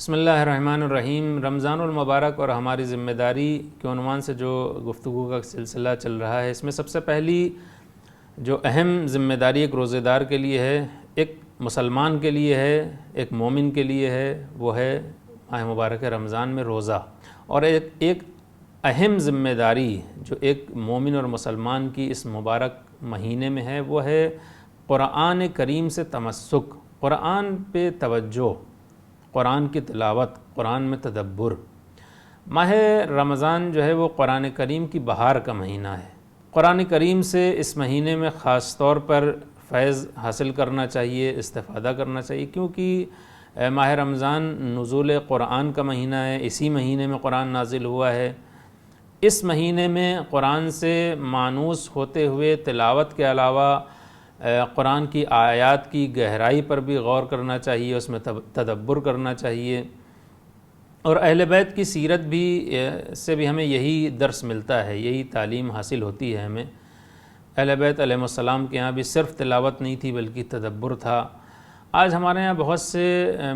بسم اللہ الرحمن الرحیم۔ رمضان المبارک اور ہماری ذمہ داری کے عنوان سے جو گفتگو کا سلسلہ چل رہا ہے، اس میں سب سے پہلی جو اہم ذمہ داری ایک روزہ دار کے لیے ہے، ایک مسلمان کے لیے ہے، ایک مومن کے لیے ہے، وہ ہے ماہ مبارک رمضان میں روزہ۔ اور ایک اہم ذمہ داری جو ایک مومن اور مسلمان کی اس مبارک مہینے میں ہے، وہ ہے قرآن کریم سے تمسک، قرآن پہ توجہ، قرآن کی تلاوت، قرآن میں تدبر۔ ماہ رمضان جو ہے وہ قرآن کریم کی بہار کا مہینہ ہے۔ قرآن کریم سے اس مہینے میں خاص طور پر فیض حاصل کرنا چاہیے، استفادہ کرنا چاہیے، کیونکہ ماہ رمضان نزول قرآن کا مہینہ ہے، اسی مہینے میں قرآن نازل ہوا ہے۔ اس مہینے میں قرآن سے مانوس ہوتے ہوئے تلاوت کے علاوہ قرآن کی آیات کی گہرائی پر بھی غور کرنا چاہیے، اس میں تدبر کرنا چاہیے، اور اہل بیت کی سیرت بھی سے بھی ہمیں یہی درس ملتا ہے، یہی تعلیم حاصل ہوتی ہے ہمیں۔ اہل بیت علیہ السلام کے ہاں بھی صرف تلاوت نہیں تھی بلکہ تدبر تھا۔ آج ہمارے ہاں بہت سے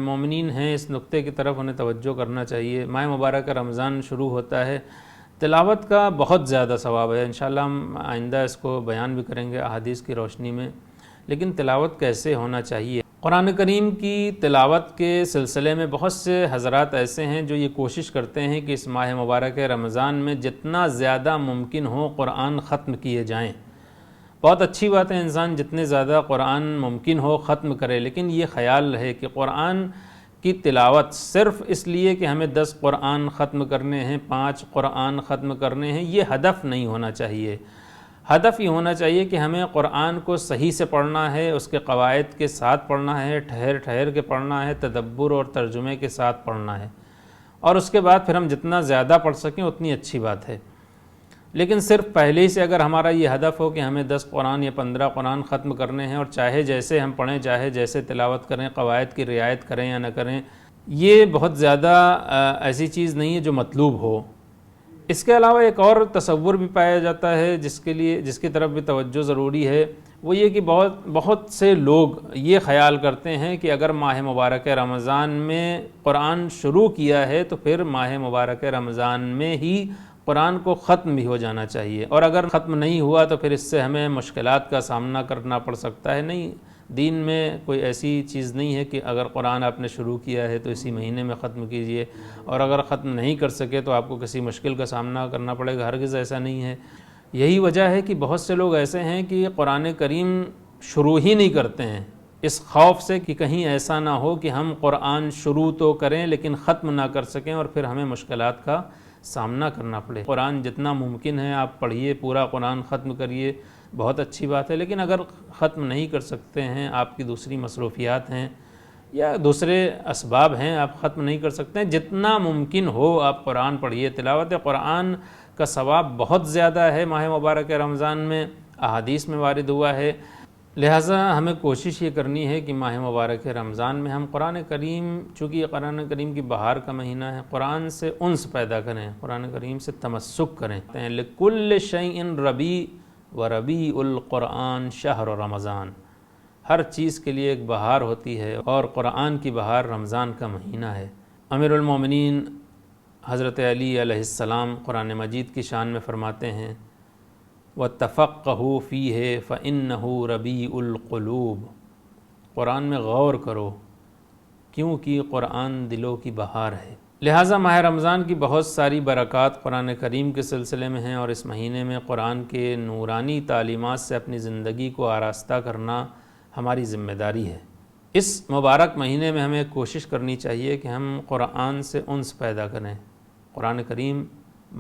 مومنین ہیں، اس نقطے کی طرف انہیں توجہ کرنا چاہیے۔ ماہ مبارک رمضان شروع ہوتا ہے، تلاوت کا بہت زیادہ ثواب ہے، انشاءاللہ ہم آئندہ اس کو بیان بھی کریں گے احادیث کی روشنی میں۔ لیکن تلاوت کیسے ہونا چاہیے؟ قرآن کریم کی تلاوت کے سلسلے میں بہت سے حضرات ایسے ہیں جو یہ کوشش کرتے ہیں کہ اس ماہ مبارک رمضان میں جتنا زیادہ ممکن ہو قرآن ختم کیے جائیں۔ بہت اچھی بات ہے، انسان جتنے زیادہ قرآن ممکن ہو ختم کرے، لیکن یہ خیال رہے کہ قرآن کی تلاوت صرف اس لیے کہ ہمیں 10 قرآن ختم کرنے ہیں، 5 قرآن ختم کرنے ہیں، یہ ہدف نہیں ہونا چاہیے۔ ہدف یہ ہونا چاہیے کہ ہمیں قرآن کو صحیح سے پڑھنا ہے، اس کے قواعد کے ساتھ پڑھنا ہے، ٹھہر ٹھہر کے پڑھنا ہے، تدبر اور ترجمے کے ساتھ پڑھنا ہے، اور اس کے بعد پھر ہم جتنا زیادہ پڑھ سکیں اتنی اچھی بات ہے۔ لیکن صرف پہلے ہی سے اگر ہمارا یہ ہدف ہو کہ ہمیں 10 قرآن یا 15 قرآن ختم کرنے ہیں، اور چاہے جیسے ہم پڑھیں، چاہے جیسے تلاوت کریں، قواعد کی رعایت کریں یا نہ کریں، یہ بہت زیادہ ایسی چیز نہیں ہے جو مطلوب ہو۔ اس کے علاوہ ایک اور تصور بھی پایا جاتا ہے جس کی طرف بھی توجہ ضروری ہے، وہ یہ کہ بہت سے لوگ یہ خیال کرتے ہیں کہ اگر ماہ مبارک رمضان میں قرآن شروع کیا ہے تو پھر ماہ مبارک رمضان میں ہی قرآن کو ختم بھی ہو جانا چاہیے، اور اگر ختم نہیں ہوا تو پھر اس سے ہمیں مشکلات کا سامنا کرنا پڑ سکتا ہے۔ نہیں، دین میں کوئی ایسی چیز نہیں ہے کہ اگر قرآن آپ نے شروع کیا ہے تو اسی مہینے میں ختم کیجئے، اور اگر ختم نہیں کر سکے تو آپ کو کسی مشکل کا سامنا کرنا پڑے گا، ہرگز ایسا نہیں ہے۔ یہی وجہ ہے کہ بہت سے لوگ ایسے ہیں کہ قرآن کریم شروع ہی نہیں کرتے ہیں، اس خوف سے کہ کہیں ایسا نہ ہو کہ ہم قرآن شروع تو کریں لیکن ختم نہ کر سکیں اور پھر ہمیں مشکلات کا سامنا کرنا پڑے۔ قرآن جتنا ممکن ہے آپ پڑھیے، پورا قرآن ختم کریے، بہت اچھی بات ہے، لیکن اگر ختم نہیں کر سکتے ہیں، آپ کی دوسری مصروفیات ہیں یا دوسرے اسباب ہیں، آپ ختم نہیں کر سکتے ہیں، جتنا ممکن ہو آپ قرآن پڑھیے۔ تلاوت قرآن کا ثواب بہت زیادہ ہے ماہ مبارک رمضان میں، احادیث میں وارد ہوا ہے، لہٰذا ہمیں کوشش یہ کرنی ہے کہ ماہ مبارک رمضان میں ہم قرآن کریم، چونکہ یہ قرآن کریم کی بہار کا مہینہ ہے، قرآن سے انس پیدا کریں، قرآن کریم سے تمسک کریں۔ لِكُلِّ شَيْءٍ رَبِيعٌ وَرَبِيعُ الْقُرْآنِ شَهْرُ رمضان، ہر چیز کے لیے ایک بہار ہوتی ہے، اور قرآن کی بہار رمضان کا مہینہ ہے۔ امیر المومنین حضرت علی علیہ السلام قرآن مجید کی شان میں فرماتے ہیں، وَتَفَقَّهُوا فِيهِ فَإِنَّهُ رَبِيعُ الْقُلُوبِ، قرآن میں غور کرو کیونکہ قرآن دلوں کی بہار ہے۔ لہٰذا ماہ رمضان کی بہت ساری برکات قرآن کریم کے سلسلے میں ہیں، اور اس مہینے میں قرآن کے نورانی تعلیمات سے اپنی زندگی کو آراستہ کرنا ہماری ذمہ داری ہے۔ اس مبارک مہینے میں ہمیں کوشش کرنی چاہیے کہ ہم قرآن سے انس پیدا کریں۔ قرآن کریم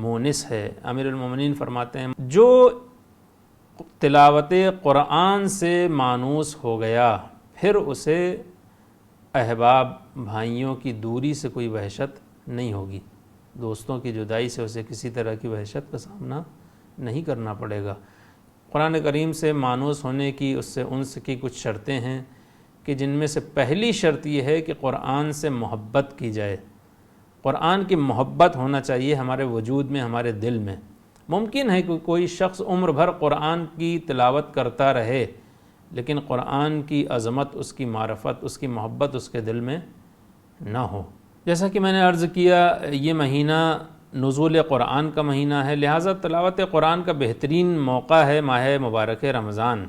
مونس ہے۔ امیر المومنین فرماتے ہیں، جو تلاوت قرآن سے مانوس ہو گیا پھر اسے احباب بھائیوں کی دوری سے کوئی وحشت نہیں ہوگی، دوستوں کی جدائی سے اسے کسی طرح کی وحشت کا سامنا نہیں کرنا پڑے گا۔ قرآن کریم سے مانوس ہونے کی، اس سے انس کی کچھ شرطیں ہیں کہ جن میں سے پہلی شرط یہ ہے کہ قرآن سے محبت کی جائے۔ قرآن کی محبت ہونا چاہیے ہمارے وجود میں، ہمارے دل میں۔ ممکن ہے کہ کوئی شخص عمر بھر قرآن کی تلاوت کرتا رہے لیکن قرآن کی عظمت، اس کی معرفت، اس کی محبت اس کے دل میں نہ ہو۔ جیسا کہ میں نے عرض کیا، یہ مہینہ نزول قرآن کا مہینہ ہے، لہٰذا تلاوت قرآن کا بہترین موقع ہے ماہ مبارک رمضان۔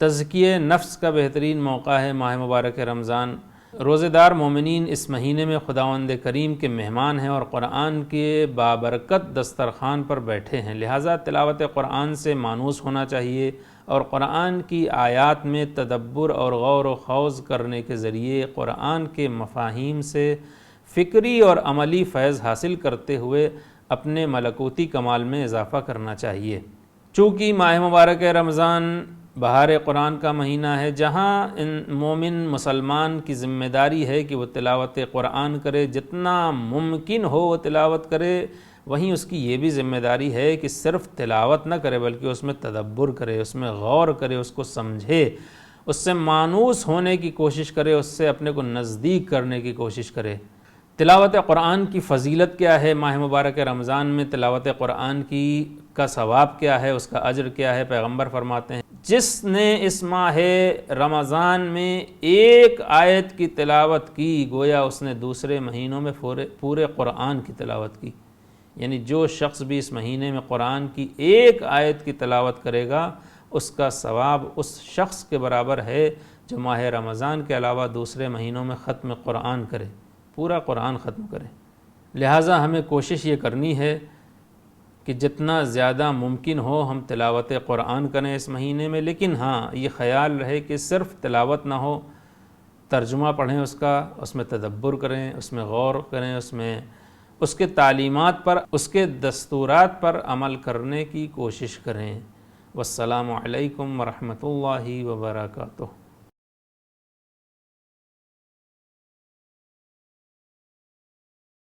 تزکیہ نفس کا بہترین موقع ہے ماہ مبارک رمضان۔ روزہ دار مومنین اس مہینے میں خداوند کریم کے مہمان ہیں اور قرآن کے بابرکت دسترخوان پر بیٹھے ہیں، لہٰذا تلاوت قرآن سے مانوس ہونا چاہیے اور قرآن کی آیات میں تدبر اور غور و خوض کرنے کے ذریعے قرآن کے مفاہیم سے فکری اور عملی فیض حاصل کرتے ہوئے اپنے ملکوتی کمال میں اضافہ کرنا چاہیے۔ چونکہ ماہ مبارک رمضان بہار قرآن کا مہینہ ہے، جہاں مومن مسلمان کی ذمہ داری ہے کہ وہ تلاوت قرآن کرے، جتنا ممکن ہو وہ تلاوت کرے، وہیں اس کی یہ بھی ذمہ داری ہے کہ صرف تلاوت نہ کرے بلکہ اس میں تدبر کرے، اس میں غور کرے، اس کو سمجھے، اس سے مانوس ہونے کی کوشش کرے، اس سے اپنے کو نزدیک کرنے کی کوشش کرے۔ تلاوت قرآن کی فضیلت کیا ہے؟ ماہ مبارک رمضان میں تلاوت قرآن کا ثواب کیا ہے؟ اس کا اجر کیا ہے؟ پیغمبر فرماتے ہیں جس نے اس ماہ رمضان میں ایک آیت کی تلاوت کی گویا اس نے دوسرے مہینوں میں پورے قرآن کی تلاوت کی، یعنی جو شخص بھی اس مہینے میں قرآن کی ایک آیت کی تلاوت کرے گا اس کا ثواب اس شخص کے برابر ہے جو ماہ رمضان کے علاوہ دوسرے مہینوں میں ختم قرآن کرے، پورا قرآن ختم کرے۔ لہٰذا ہمیں کوشش یہ کرنی ہے کہ جتنا زیادہ ممکن ہو ہم تلاوت قرآن کریں اس مہینے میں، لیکن ہاں یہ خیال رہے کہ صرف تلاوت نہ ہو، ترجمہ پڑھیں اس کا، اس میں تدبر کریں، اس میں غور کریں، اس کے تعلیمات پر، اس کے دستورات پر عمل کرنے کی کوشش کریں۔ والسلام علیکم ورحمۃ اللہ وبرکاتہ۔